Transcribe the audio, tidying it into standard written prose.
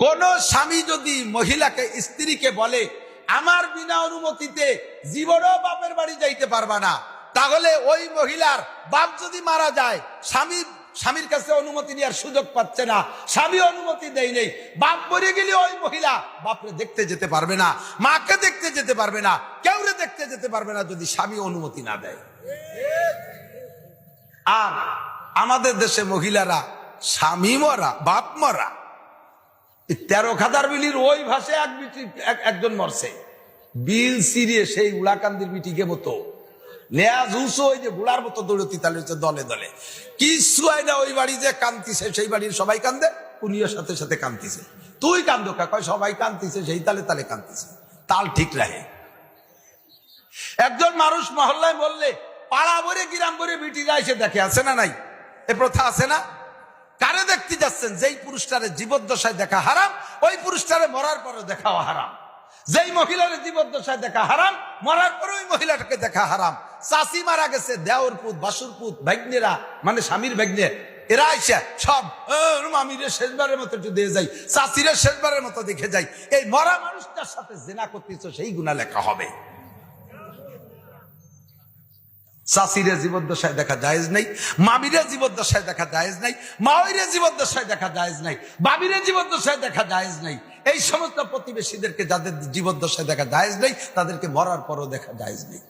কোন স্বামী যদি মহিলাকে স্ত্রীকে বলে আমার বিনা অনুমতিতে জীবনও বাপের বাড়ি যাইতে পারবা না, তাহলে ওই মহিলার বাপ যদি মারা যায়, স্বামীর কাছে অনুমতি নেওয়ার সুযোগ পাচ্ছে না, স্বামী অনুমতি দেয় নেই, বাপ মরে গেলে ওই মহিলা বাপরে দেখতে যেতে পারবে না, মাকে দেখতে যেতে পারবে না, কেউরে দেখতে যেতে পারবে না যদি স্বামী অনুমতি না দেয়। আর আমাদের দেশে মহিলারা স্বামী মরা বাপ মরা 13 খাদার বিলির ওই ভাষে একজন মরছে, বিল সিরিয়ে সেই উলাকান্দির মিটিকে মতো লেয়াজ উঁচু ওই যে বুড়ার মতো দৌড়তি তালে দলে দলে কিছু হয় না। ওই বাড়ি যে কান্দিছে সেই বাড়ির সবাই কান্দে, উনিও সাথে সাথে কান্দিছে। তুই কান্দো কয় সবাই কান্দিছে সেই তালে তালে কান্দিছে, তাল ঠিক রাখে। একজন মানুষ মহল্লায় বললে পাড়া ভরে গ্রাম ভরে বিটিরা এসে দেখে, আছে না নাই? এ প্রথা আছে না? কারে দেখতে যাচ্ছেন? যেই পুরুষটারে জীবদ্দশায় দেখা হারাম, ওই পুরুষটারে মরার পরে দেখাও হারাম। যেই মহিলার জীবদ্দশায় দেখা হারাম, মরার পরে ওই মহিলাটাকে দেখা হারাম। চাষি মারা গেছে, দেওর পুত বাসুর পুত ভাগ্নেরা মানে স্বামীর ভাগ্নে, এরা আইসা সব মামিরে শেষবারের মতো একটু দিয়ে যাই, চাষিরে শেষবারের মতো দেখে যাই। এই মরা মানুষটার সাথে জেনা করতেছ, সেই গুনাহ লেখা হবে। চাষিরে জীবদ্দশায় দেখা জায়েজ নাই, মামিরে জীবদ্দশায় দেখা জায়েজ নাই, মাওইরে জীবদ্দশায় দেখা জায়েজ নাই, বাবিরে জীবদ্দশায় দেখা জায়েজ নাই। এই সমস্ত প্রতিবেশীদেরকে যাদের জীবদ্দশায় দেখা জায়েজ নাই, তাদেরকে মরার পরও দেখা জায়েজ নেই।